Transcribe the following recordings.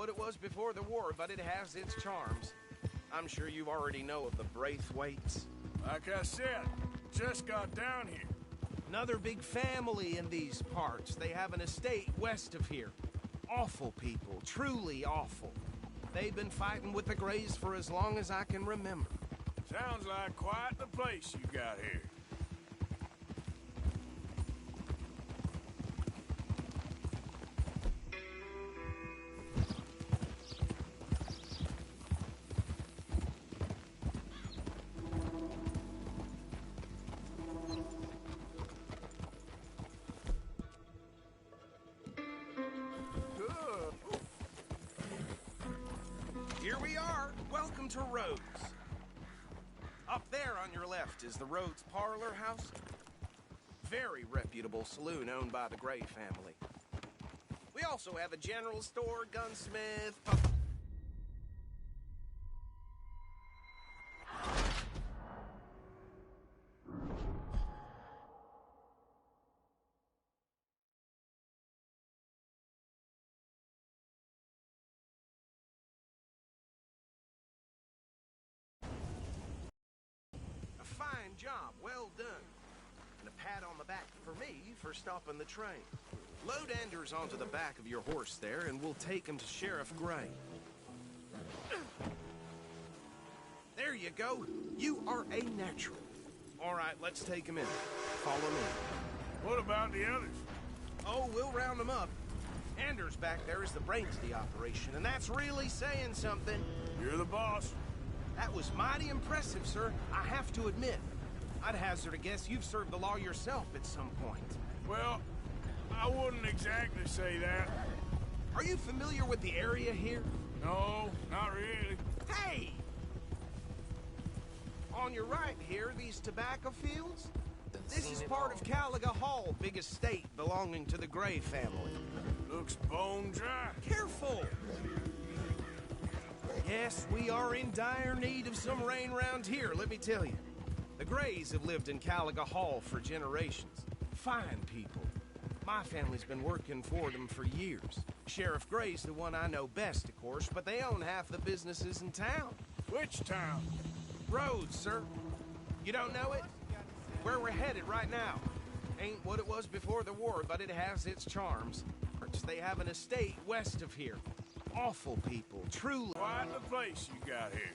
what it was before the war, but it has its charms. I'm sure you already know of the Braithwaites. Like I said, just got down here. Another big family in these parts. They have an estate west of here. Awful people, truly awful. They've been fighting with the Greys for as long as I can remember. Sounds like quite the place you got here. Here we are. Welcome to Rhodes. Up there on your left is the Rhodes Parlor House. Very reputable saloon owned by the Gray family. We also have a general store, gunsmith, fine job, well done. And a pat on the back for me for stopping the train. Load Anders onto the back of your horse there, and we'll take him to Sheriff Gray. There you go. You are a natural. All right, let's take him in. Follow me. What about the others? Oh, we'll round them up. Anders back there is the brains of the operation, and that's really saying something. You're the boss. That was mighty impressive, sir. I have to admit. I'd hazard a guess you've served the law yourself at some point. Well, I wouldn't exactly say that. Are you familiar with the area here? No, not really. Hey! On your right here, these tobacco fields? This is part of Caliga Hall, big estate belonging to the Gray family. Looks bone dry. Careful! Yes, we are in dire need of some rain round here, let me tell you. The Grays have lived in Caliga Hall for generations. Fine people. My family's been working for them for years. Sheriff Gray's the one I know best, of course, but they own half the businesses in town. Which town? Rhodes, sir. You don't know it? Where we're headed right now. Ain't what it was before the war, but it has its charms. They have an estate west of here. Awful people, truly. Quite the place you got here.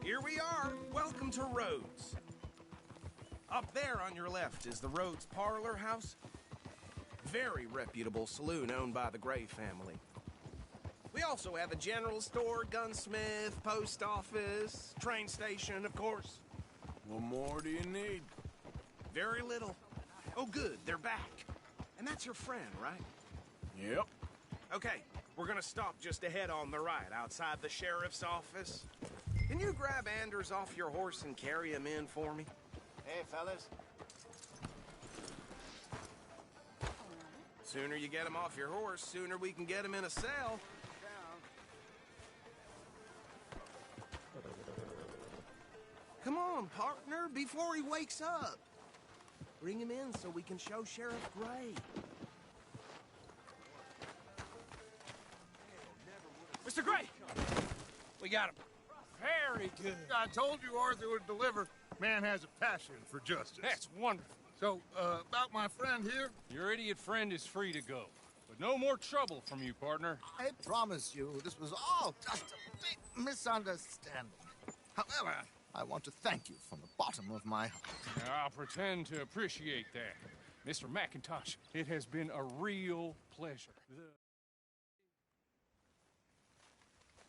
Here we are. Welcome to Rhodes. Up there on your left is the Rhodes Parlor House. Very reputable saloon owned by the Gray family. We also have a general store, gunsmith, post office, train station, of course. What more do you need? Very little. Oh, good, they're back. And that's your friend, right? Yep. Okay, we're gonna stop just ahead on the right, outside the sheriff's office. Can you grab Anders off your horse and carry him in for me? Hey, fellas. Sooner you get him off your horse, sooner we can get him in a cell. Come on, partner, before he wakes up. Bring him in so we can show Sheriff Gray. Mr. Gray! We got him. Very good. I told you Arthur would deliver. Man has a passion for justice. That's wonderful. So, about my friend here? Your idiot friend is free to go. But no more trouble from you, partner. I promise you, this was all just a big misunderstanding. However, I want to thank you from the bottom of my heart. I'll pretend to appreciate that. Mr. McIntosh, it has been a real pleasure.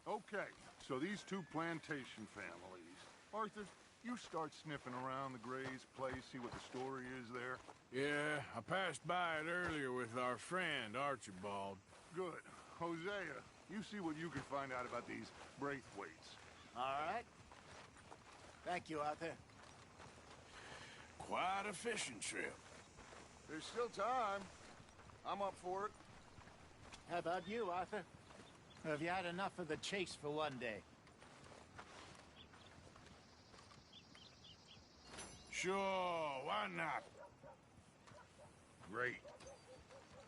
Okay, so these two plantation families. Arthur, you start sniffing around the Gray's place, see what the story is there. Yeah, I passed by it earlier with our friend, Archibald. Good. Hosea, you see what you can find out about these Braithwaites. All right. Thank you, Arthur. Quite a fishing trip. There's still time. I'm up for it. How about you, Arthur? Or have you had enough of the chase for one day? Sure, why not? Great.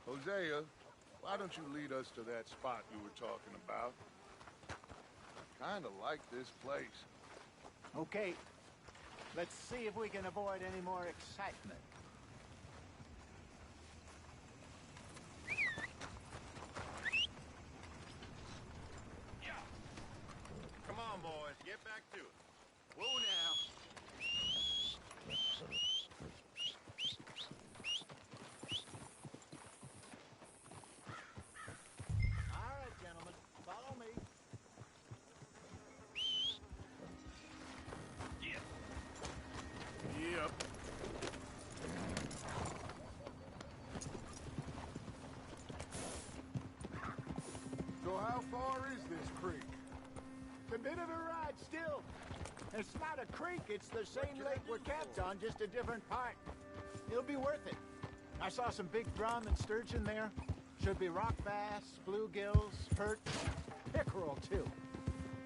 Hosea, why don't you lead us to that spot you were talking about? I kinda like this place. Okay. Let's see if we can avoid any more excitement. Come on, boys. Get back to it. Whoa now. All right, gentlemen. Follow me. Yep. So how far is this creek? It's a bit of a ride still. It's not a creek, it's the same lake we're camped on, just a different part. It'll be worth it. I saw some big drum and sturgeon there. Should be rock bass, bluegills, perch, pickerel too.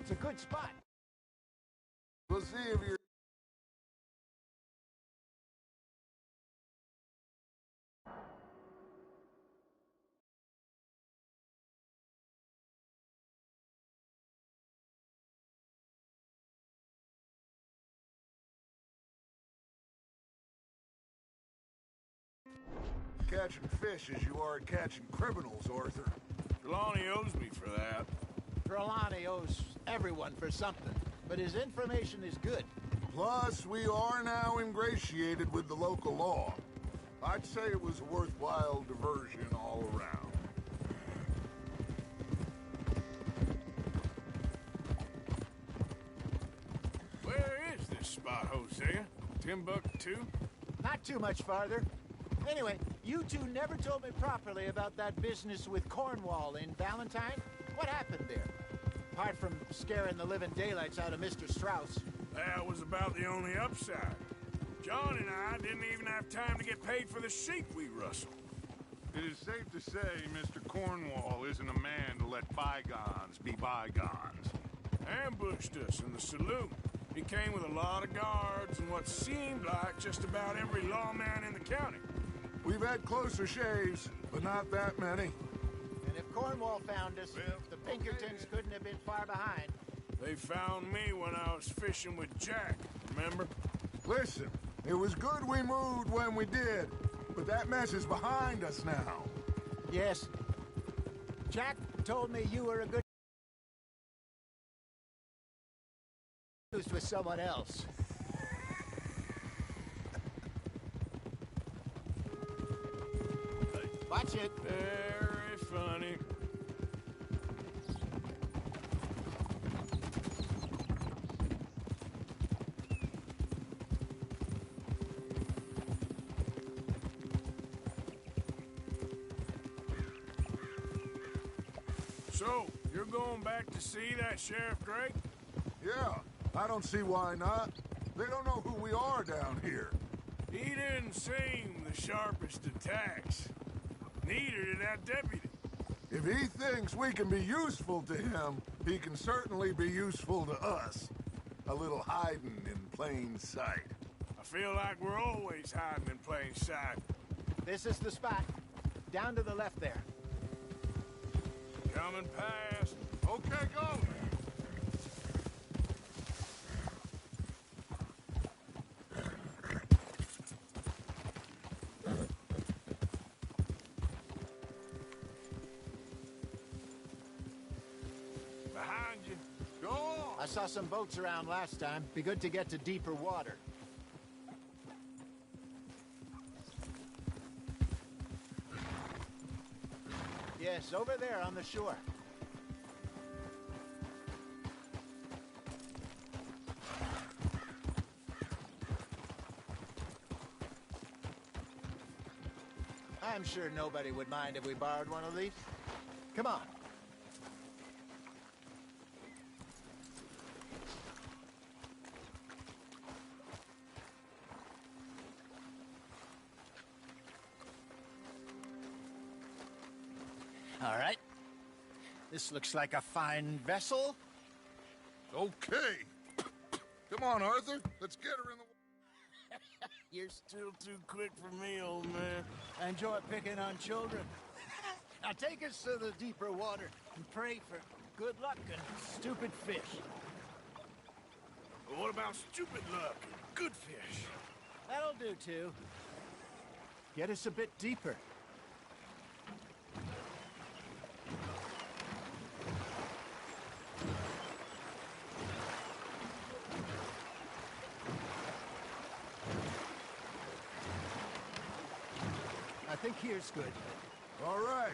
It's a good spot. We'll see if you're... catching fish as you are at catching criminals, Arthur. Trelawney owes me for that. Trelawney owes everyone for something, but his information is good. Plus, we are now ingratiated with the local law. I'd say it was a worthwhile diversion all around. Where is this spot, Hosea? Timbuktu? Not too much farther. Anyway, you two never told me properly about that business with Cornwall in Valentine. What happened there? Apart from scaring the living daylights out of Mr. Strauss. That was about the only upside. John and I didn't even have time to get paid for the sheep we rustled. It is safe to say Mr. Cornwall isn't a man to let bygones be bygones. Ambushed us in the saloon. He came with a lot of guards and what seemed like just about every lawman in the county. We've had closer shaves, but not that many. And if Cornwall found us, the Pinkertons couldn't have been far behind. They found me when I was fishing with Jack, remember? Listen, it was good we moved when we did, but that mess is behind us now. Yes. Jack told me you were a good with someone else. Watch it. Very funny. So, you're going back to see that Sheriff Drake? Yeah, I don't see why not. They don't know who we are down here. He didn't seem the sharpest attacks. Neither did that deputy. If he thinks we can be useful to him, he can certainly be useful to us. A little hiding in plain sight. I feel like we're always hiding in plain sight. This is the spot. Down to the left there. Coming past. Okay, go! Behind you. Go on! I saw some boats around last time. Be good to get to deeper water. Yes, over there on the shore. I'm sure nobody would mind if we borrowed one of these. Come on. All right. This looks like a fine vessel. Okay. Come on, Arthur. Let's get her in the... You're still too quick for me, old man. I enjoy picking on children. Now take us to the deeper water and pray for good luck and stupid fish. But what about stupid luck and good fish? That'll do, too. Get us a bit deeper. I think here's good. All right.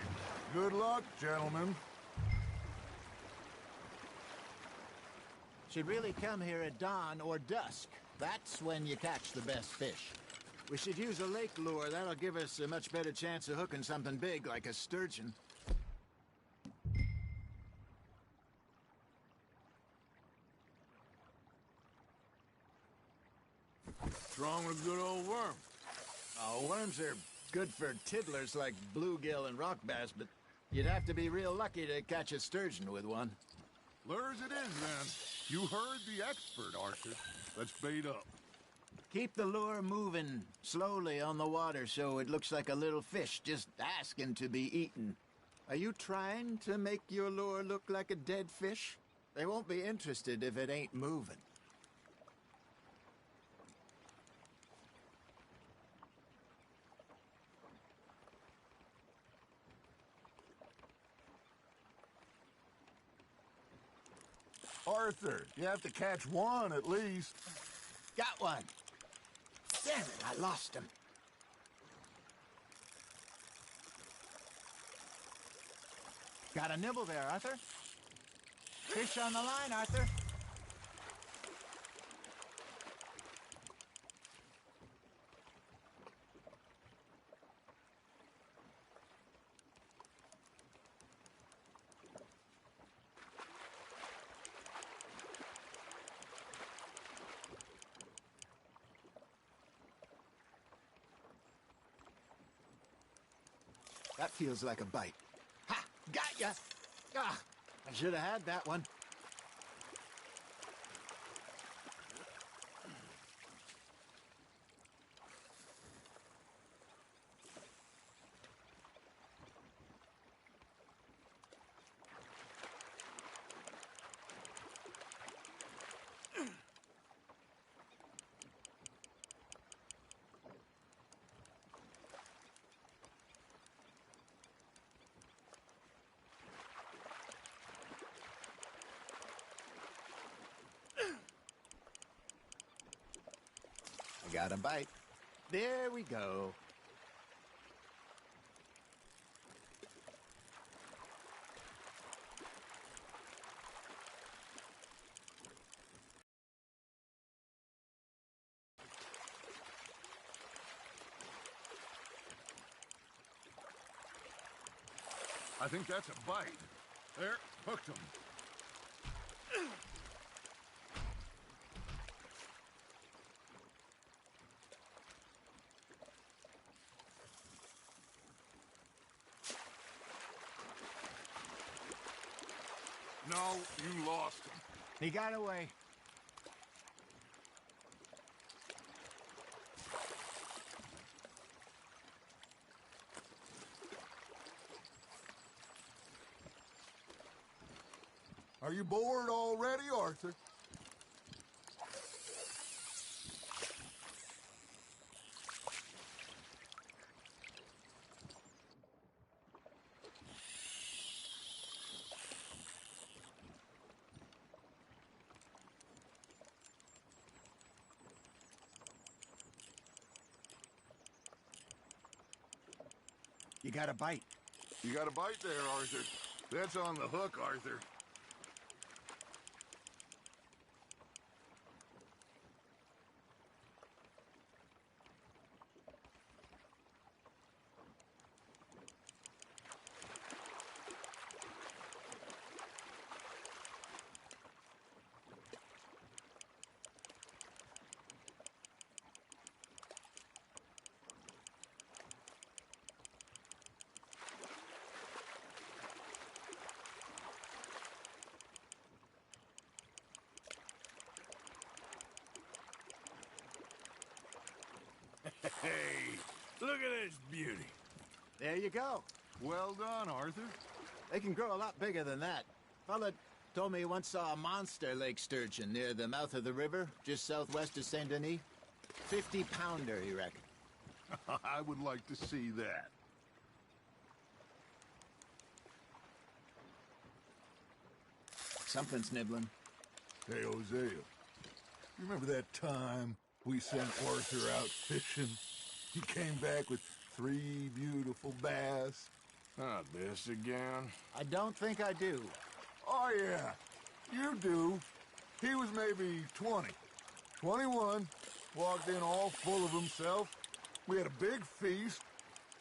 Good luck, gentlemen. Should really come here at dawn or dusk. That's when you catch the best fish. We should use a lake lure. That'll give us a much better chance of hooking something big like a sturgeon. What's wrong with a good old worm? Oh, worms are good for tiddlers like bluegill and rock bass, but you'd have to be real lucky to catch a sturgeon with one. Lures it is, then. You heard the expert, Arthur. Let's bait up. Keep the lure moving slowly on the water so it looks like a little fish just asking to be eaten. Are you trying to make your lure look like a dead fish? They won't be interested if it ain't moving. Arthur, you have to catch one at least. Got one. Damn it, I lost him. Got a nibble there, Arthur. Fish on the line, Arthur. That feels like a bite. Ha! Got ya! Ah, I should have had that one. I got a bite. There we go. I think that's a bite. There, hooked him. No, you lost him. He got away. Are you bored already, Arthur? You got a bite. You got a bite there, Arthur. That's on the hook, Arthur. Look at this beauty. There you go. Well done, Arthur. They can grow a lot bigger than that. Fella told me he once saw a monster lake sturgeon near the mouth of the river, just southwest of Saint Denis. 50-pounder, he reckoned. I would like to see that. Something's nibbling. Hey, Hosea, you remember that time we sent Arthur out fishing? He came back with 3 beautiful bass. Not this again. I don't think I do. Oh, yeah, you do. He was maybe 20, 21, walked in all full of himself. We had a big feast,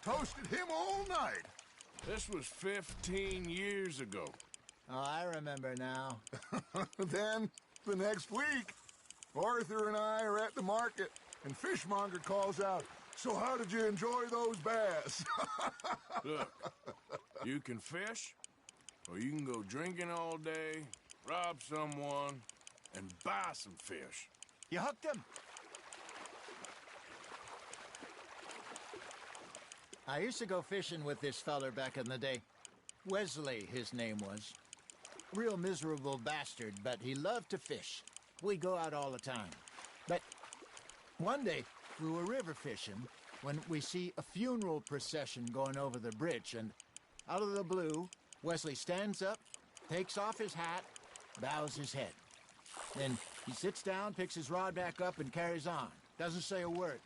toasted him all night. This was 15 years ago. Oh, I remember now. Then, the next week, Arthur and I are at the market, and Fishmonger calls out, "So how did you enjoy those bass?" Look, you can fish, or you can go drinking all day, rob someone, and buy some fish. You hooked him. I used to go fishing with this feller back in the day. Wesley, his name was. Real miserable bastard, but he loved to fish. We go out all the time. But one day, we were river fishing when we see a funeral procession going over the bridge, and out of the blue, Wesley stands up, takes off his hat, bows his head. Then he sits down, picks his rod back up, and carries on. Doesn't say a word.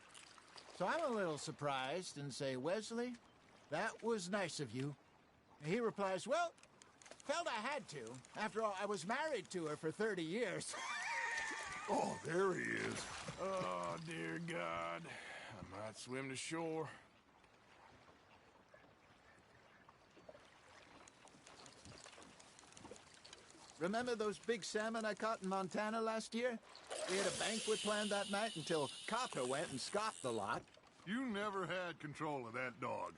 So I'm a little surprised and say, "Wesley, that was nice of you." And he replies, "Well, felt I had to. After all, I was married to her for 30 years. Oh, there he is. Oh, dear God. I might swim to shore. Remember those big salmon I caught in Montana last year? We had a banquet planned that night until Copper went and scoffed the lot. You never had control of that dog.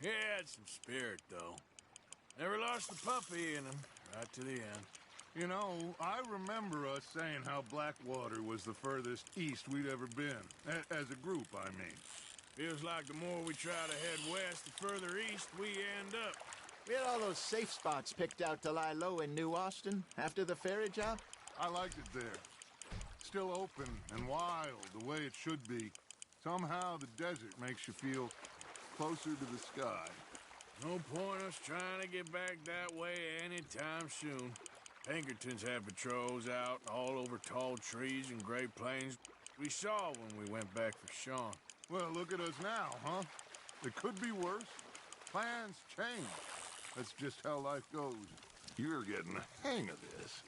He had some spirit, though. Never lost the puppy in him, right to the end. You know, I remember us saying how Blackwater was the furthest east we'd ever been. As a group, I mean. Feels like the more we try to head west, the further east we end up. We had all those safe spots picked out to lie low in New Austin after the ferry job. I liked it there. Still open and wild, the way it should be. Somehow the desert makes you feel closer to the sky. No point us trying to get back that way anytime soon. Pinkertons had patrols out all over tall trees and Great Plains. We saw when we went back for Sean. Well, look at us now, huh? It could be worse. Plans change. That's just how life goes. You're getting the hang of this.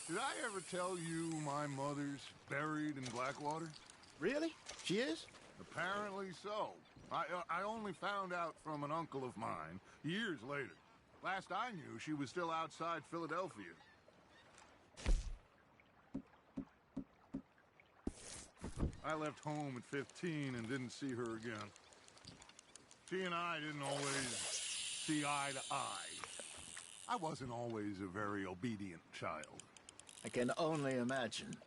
Did I ever tell you my mother's buried in Blackwater? Really? She is? Apparently so. I only found out from an uncle of mine years later. Last I knew, she was still outside Philadelphia. I left home at 15 and didn't see her again. She and I didn't always see eye to eye. I wasn't always a very obedient child. I can only imagine.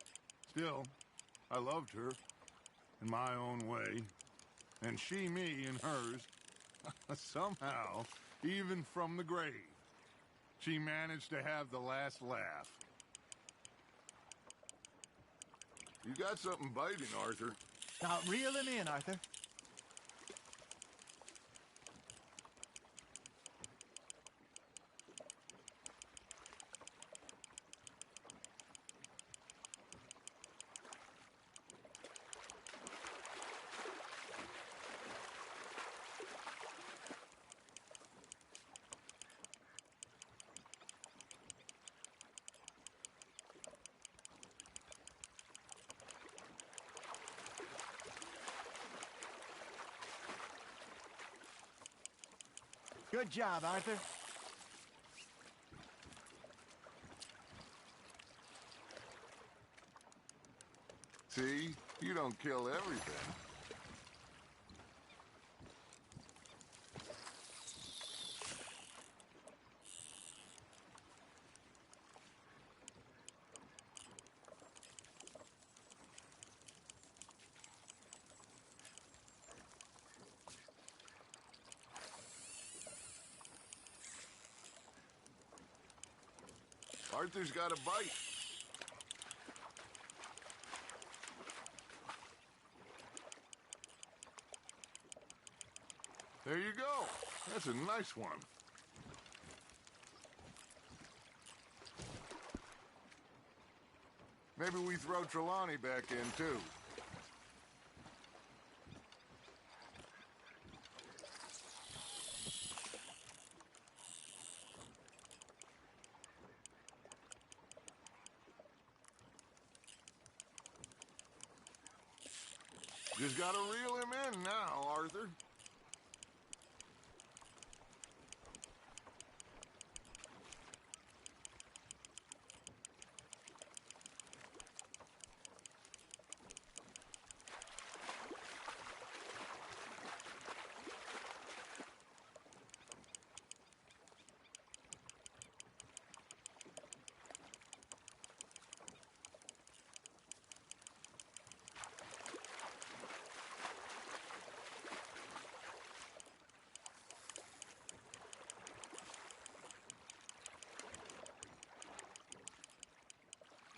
Still, I loved her in my own way, and she me in hers. Somehow, even from the grave, she managed to have the last laugh. You got something biting, Arthur. Now, reel him in, Arthur. Good job, Arthur. See? You don't kill everything. Arthur's got a bite. There you go. That's a nice one. Maybe we throw Trelawney back in, too. Just gotta reel him in now, Arthur.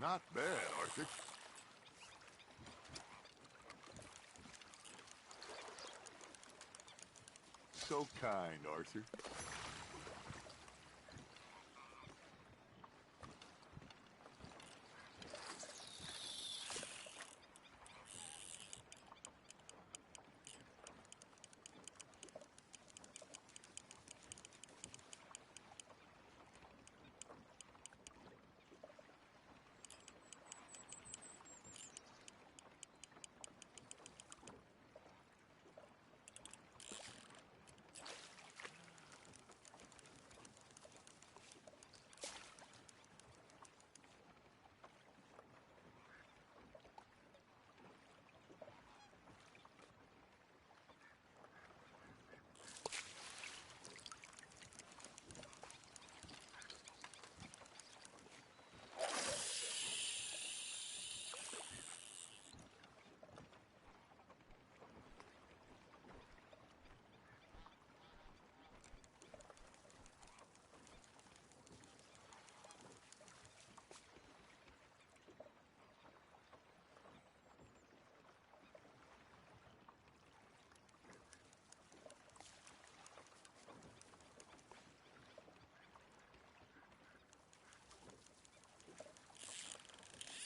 Not bad, Arthur. So kind, Arthur.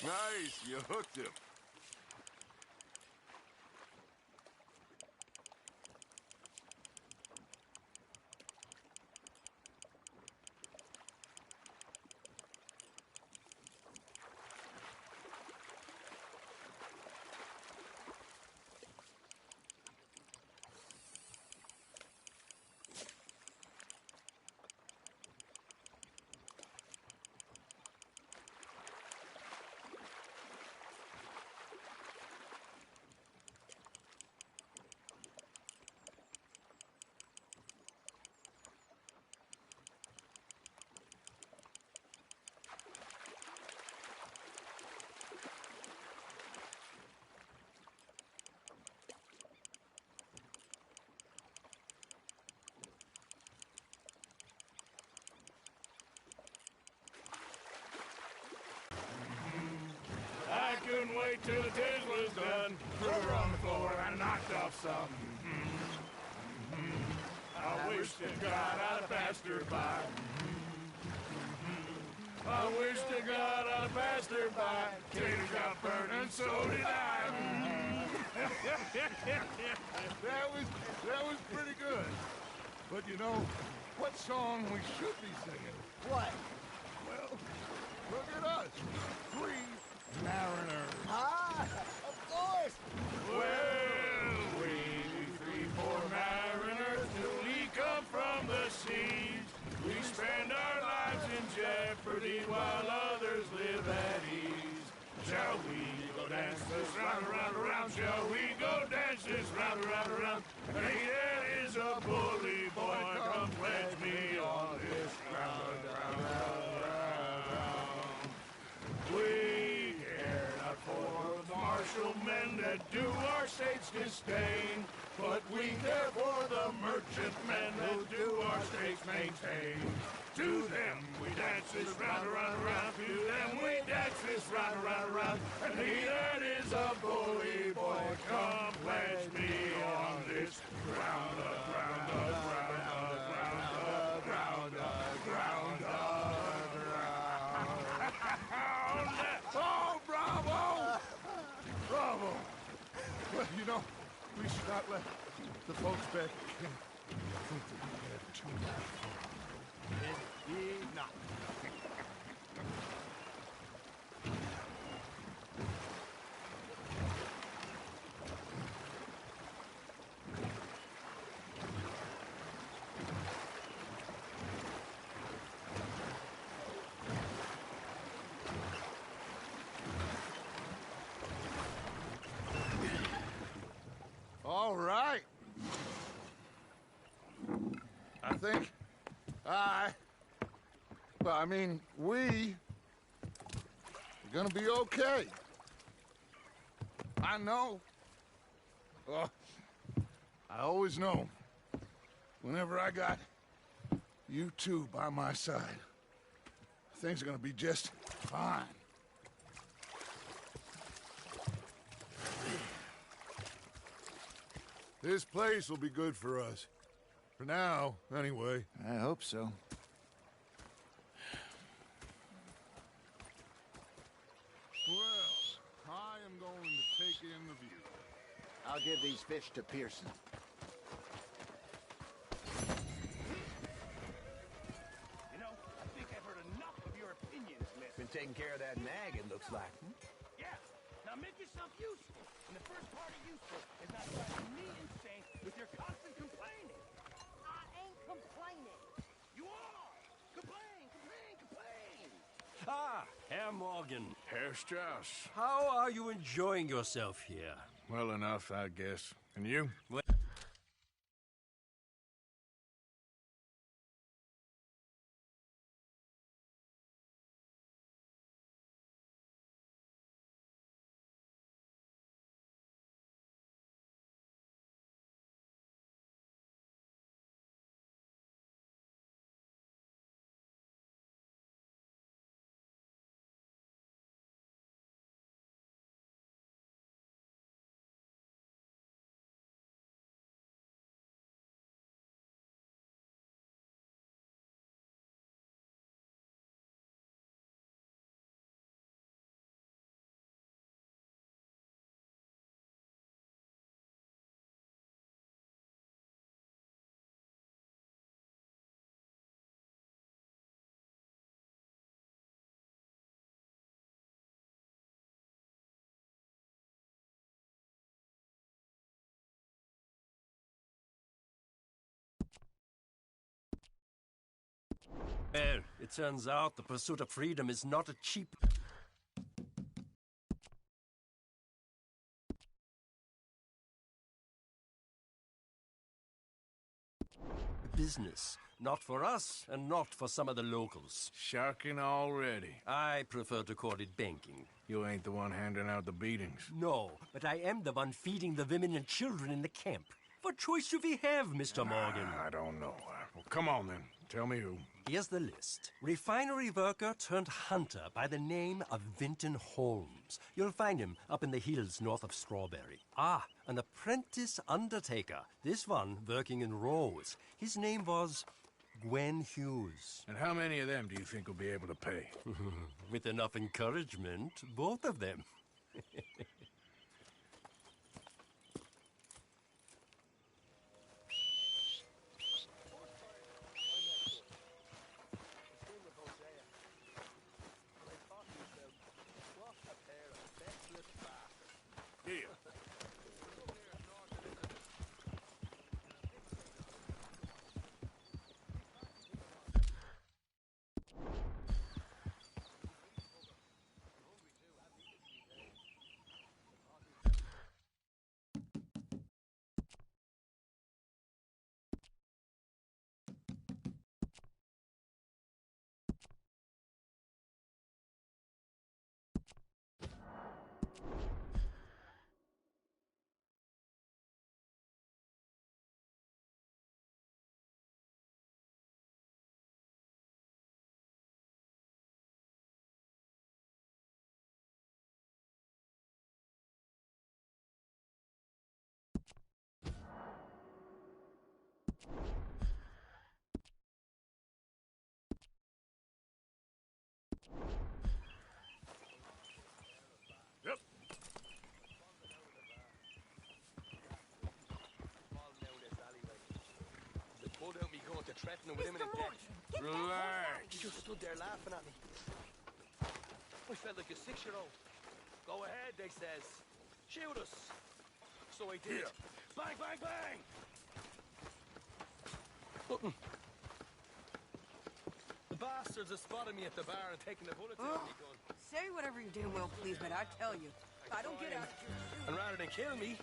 Nice, you hooked him. I couldn't wait till the tiz was done. Threw her on the floor and I knocked off some. I wish to God I'd have passed her by. I wish to God I'd have passed her by. Tater got burned and so did I. That was pretty good. But you know, what song we should be singing? What? Well, look at us. Three mariners. Ah, of course. Well, we three poor mariners, newly come from the seas. We spend our lives in jeopardy while others live at ease. Shall we go dance this round, around, around? Shall we go dance this round, around, around? Hey, there is a bully boy, come pledge me on this round, round, round, round. We care not for the martial men that do our state's disdain. but we care for the merchantmen who do our states maintain. To them we dance this round, around, around. To them we dance this round, around, around. And he that is a bully boy, come pledge me on this ground, ground, ground, ground, ground, ground, ground. Oh, bravo! Bravo! Well, you know, we should not let the folks back think that we have too much fun. Indeed not. All right. I think we're gonna be okay. I know. I always know. Whenever I got you two by my side, things are gonna be just fine. This place will be good for us. For now, anyway. I hope so. Well, I am going to take in the view. I'll give these fish to Pearson. You know, I think I've heard enough of your opinions, miss. Been taking care of that nag, it looks like. Yeah. Now make yourself useful. And the first part of useful is not driving me insane with your constant complaining. I ain't complaining. You are! Complain, complain, complain! Ah, Herr Morgan. Herr Strauss. How are you enjoying yourself here? Well enough, I guess. And you? Well, it turns out the pursuit of freedom is not a cheap business. Not for us, and not for some of the locals. Sharking already. I prefer to call it banking. You ain't the one handing out the beatings. No, but I am the one feeding the women and children in the camp. What choice do we have, Mr. Morgan? I don't know. Well, come on, then. Tell me who. Here's the list. Refinery worker turned hunter by the name of Vinton Holmes. You'll find him up in the hills north of Strawberry. Ah, an apprentice undertaker. This one working in Rose. His name was Gwen Hughes. And how many of them do you think will be able to pay? With enough encouragement, both of them. Here. threatening with imminent Mr. death. Morrison, get Relax. You just stood there laughing at me. I felt like a 6-year-old. Go ahead, they says. Shoot us. So I did. Yeah. Bang, bang, bang! Hmm. The bastards have spotted me at the bar and taken the bullets out of me gun. Say whatever you damn well please, but I tell you, if I don't get out of here soon. And rather than kill me,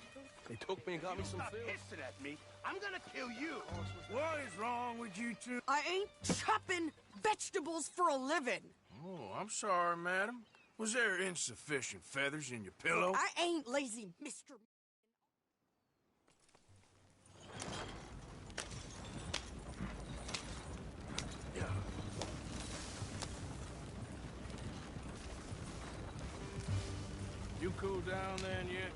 they took me and got me some Stop food. hissing at me. I'm gonna kill you. What is wrong with you two? I ain't chopping vegetables for a living. Oh, I'm sorry, madam. Was there insufficient feathers in your pillow? I ain't lazy, Mr. You cool down then yet?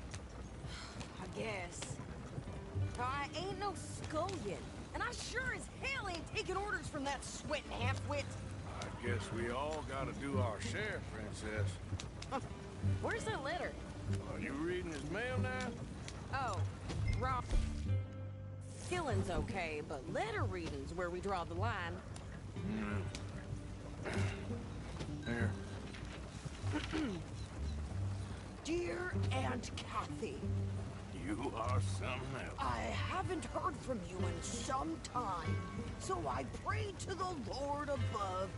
I guess. I ain't no scullion, and I sure as hell ain't taking orders from that sweating half-wit. I guess we all gotta do our share, Princess. Where's that letter? Are you reading his mail now? Oh, wrong. Killing's okay, but letter reading's where we draw the line. Here. Dear Aunt Kathy, You are something else. I haven't heard from you in some time, so I pray to the Lord above.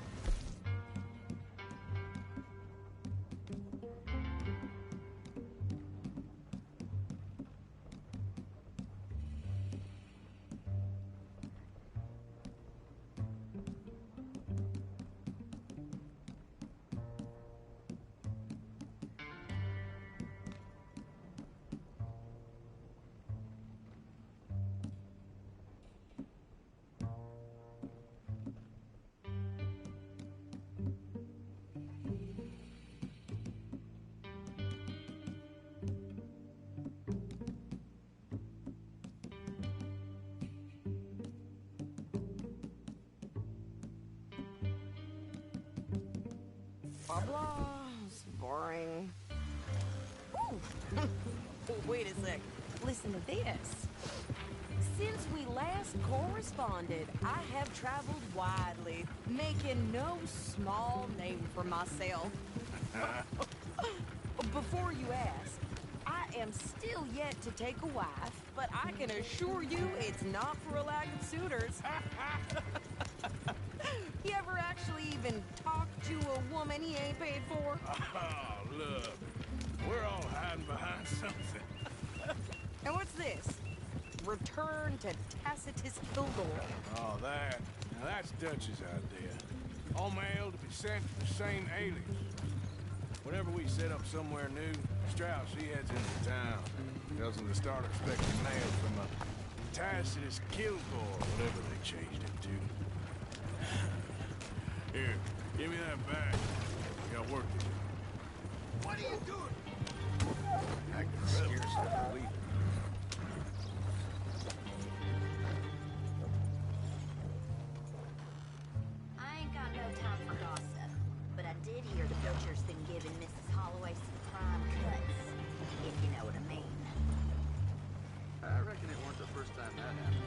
Blah blah. It's boring. Ooh. Wait a sec. Listen to this. Since we last corresponded, I have traveled widely, making no small name for myself. Before you ask, I am still yet to take a wife, but I can assure you it's not for a lack of suitors. You ever actually even talked to a woman he ain't paid for? Oh, look. We're all hiding behind something. And what's this? Return to Tacitus Kildor. Oh, that. Now, that's Dutch's idea. All mail to be sent to the same alias. Whenever we set up somewhere new, Strauss, he heads into town. Tells them to start expecting mail from a Tacitus Kildor, whatever they changed it to. Here, give me that bag. We got work to do. What are you doing? I can scarcely believe it. I ain't got no time for gossip, but I did hear the butcher's been giving Mrs. Holloway some prime cuts, if you know what I mean. I reckon it weren't the first time that happened.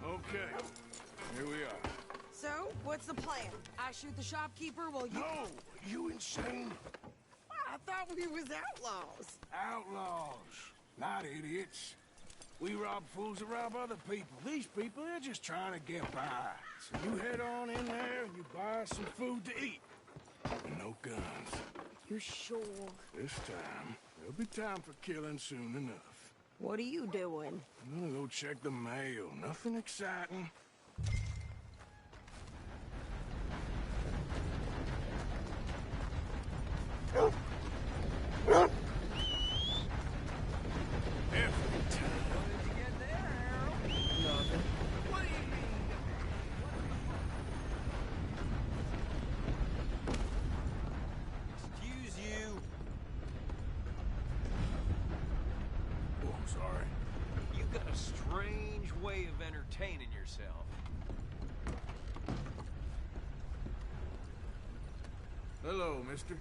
Okay, here we are. So, what's the plan? I shoot the shopkeeper while you... No! You insane? I thought we was outlaws. Outlaws, not idiots. We rob fools that rob other people. These people, they're just trying to get by. So you head on in there and you buy some food to eat. And no guns. You sure? This time, there'll be time for killing soon enough. What are you doing? I'm gonna go check the mail. Nothing exciting. Every time. entertaining yourself. Hello, mister.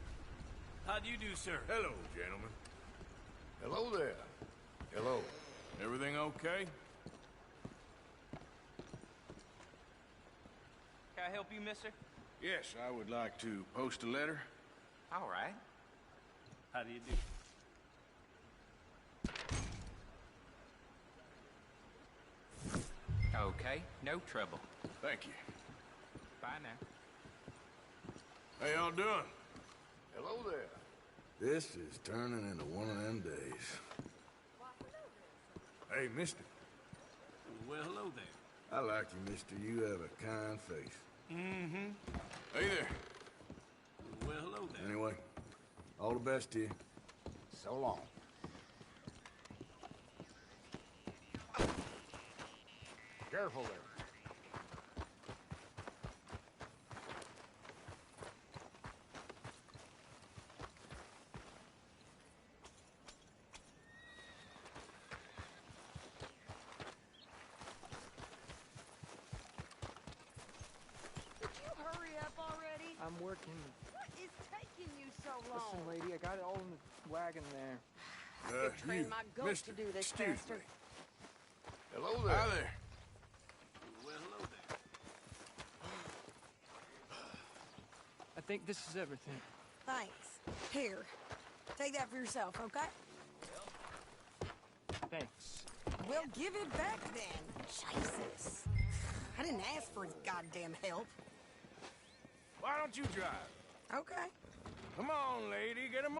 How do you do, sir? Hello, gentlemen. Hello there. Hello. Everything okay? Can I help you, mister? Yes, I would like to post a letter. All right. How do you do? Okay, no trouble. Thank you. Bye now. How y'all doing? Hello there. This is turning into one of them days. Hey, mister. Well, hello there. I like you, mister. You have a kind face. Mm-hmm. Hey there. Well, hello there. Anyway, all the best to you. So long. Careful there. Would you hurry up already? I'm working. What is taking you so Listen, long? lady, I got it all in the wagon there. I could train my goat mister, to do this excuse faster. me. Hello there. Hi there. Well, hello there. I think this is everything. Thanks. Here, take that for yourself, okay? Thanks. Well, give it back then. Jesus. I didn't ask for his goddamn help. Why don't you drive? Okay. Come on, lady, get him.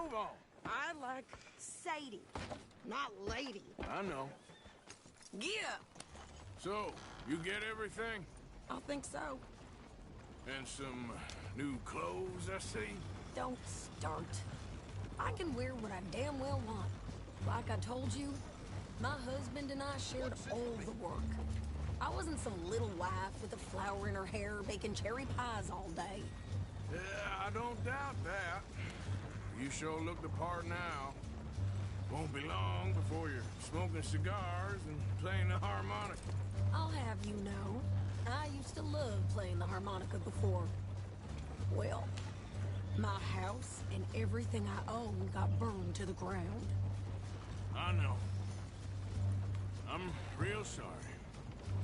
move on. I like Sadie, not lady. I know. Yeah, So, you get everything? I think so. And some new clothes, I see? Don't start. I can wear what I damn well want. Like I told you, my husband and I shared all the work. I wasn't some little wife with a flower in her hair baking cherry pies all day. Yeah, I don't doubt that. You sure look the part now. Won't be long before you're smoking cigars and playing the harmonica. I'll have you know, I used to love playing the harmonica before. Well, my house and everything I owned got burned to the ground. I know. I'm real sorry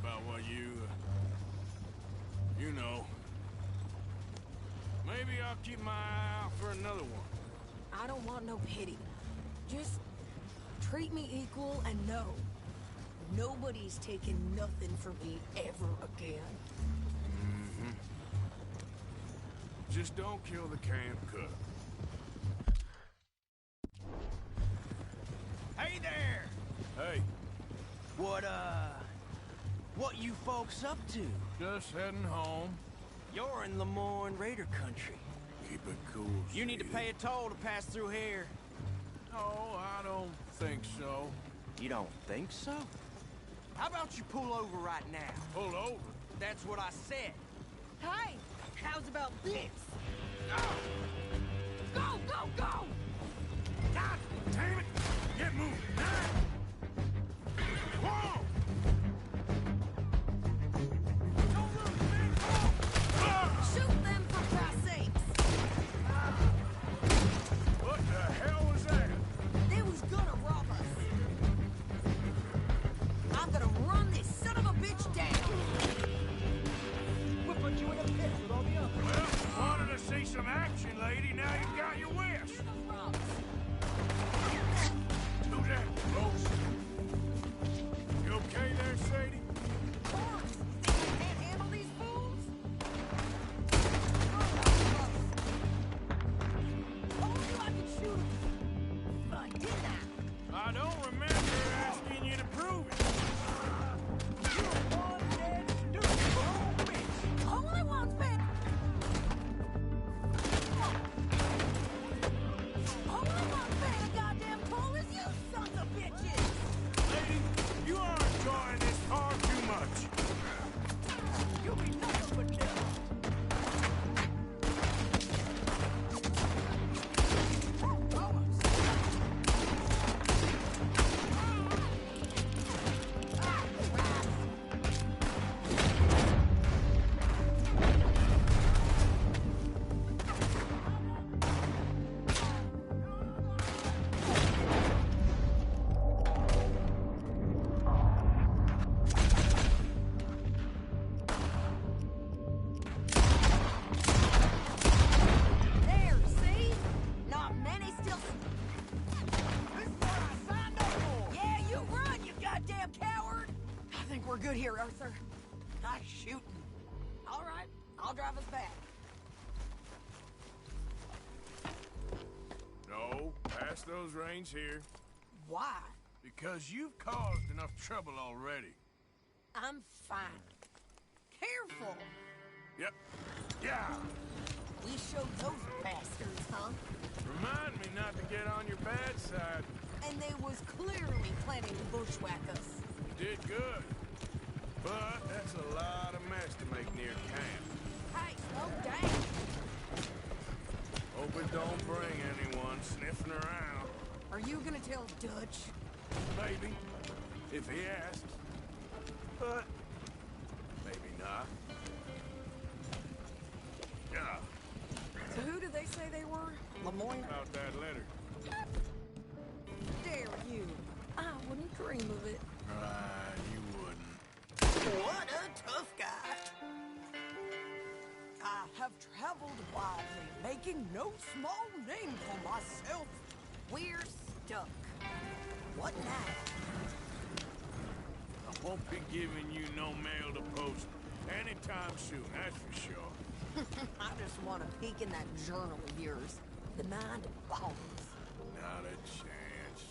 about what you know. Maybe I'll keep my eye out for another one. I don't want no pity. Just treat me equal and know nobody's taking nothing from me ever again. Mm-hmm. Just don't kill the camp cook. Hey there! Hey, What you folks up to? just heading home. You're in Lemoyne Raider country. Keep it cool, You need to sweetie. pay a toll to pass through here. No, I don't think so. You don't think so? How about you pull over right now? Pull over? That's what I said. Hey, how's about this? Go! Go, go, go! God damn it! Get moving! Whoa! Shoot them for Christ's sakes! What the hell was that? They was gonna rob us. I'm gonna run this son of a bitch down. We'll put you in a pit with all the others. Well, wanted to see some action, lady. Now you got your wish. Do that, folks. You okay there, Sadie? Of course. You think I can't handle these fools? Told you I could shoot 'em. But I did that. I don't remember asking you to prove it. You're one dead stupid bitch. Only once, baby. Only once, baby. Goddamn cool as you sons of bitches. Lady, you are enjoying this far too much. You'll be nothing but dead. There, see? Not many still... This is what I signed up for. Yeah, you run, you goddamn coward! I think we're good here, Arthur. Nice shooting. All right, I'll drive us back. No, pass those reins here. Why? Because you've caused enough trouble already. I'm fine. Careful! Yep. Yeah. We showed those bastards, huh? Remind me not to get on your bad side. And they was clearly planning to bushwhack us. You did good. But that's a lot of mess to make near camp. Hey, slow down! Hope it don't bring anyone sniffing around. Are you gonna tell Dutch? Maybe. If he asks. But maybe not. Yeah. So who did they say they were? Lemoyne? About that letter. Dare you? I wouldn't dream of it. Right, you wouldn't. What a tough guy. I have traveled widely, making no small name for myself. We're stuck. What now? I won't be giving you no mail to post anytime soon, that's for sure. I just want to peek in that journal of yours. The mind boggles. Not a chance.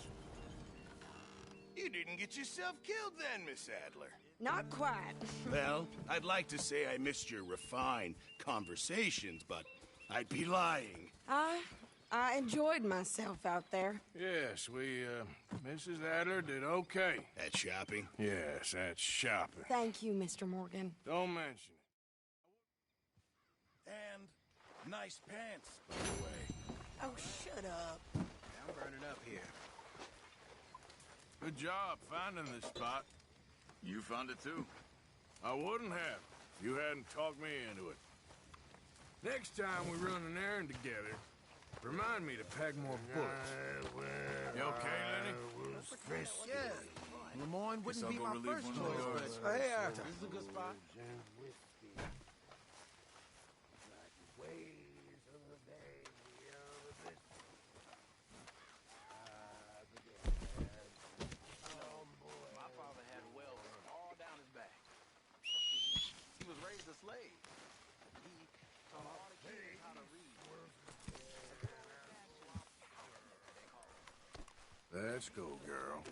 You didn't get yourself killed then, Miss Adler. Not quite. Well, I'd like to say I missed your refined conversations, but I'd be lying. I enjoyed myself out there. Yes, Mrs. Adler did okay. At shopping? Yes, at shopping. Thank you, Mr. Morgan. Don't mention it. And nice pants, by the way. Oh, shut up. I'm burning up here. Good job finding this spot. You found it too? I wouldn't have if you hadn't talked me into it. Next time we run an errand together, remind me to pack more bullets. You okay, Lenny? Yeah. Lemoyne wouldn't be my first choice, but... Hey, this is a good spot. My father had wells all down his back. He was raised a slave. He taught all the kids how to read. Let's go, girl.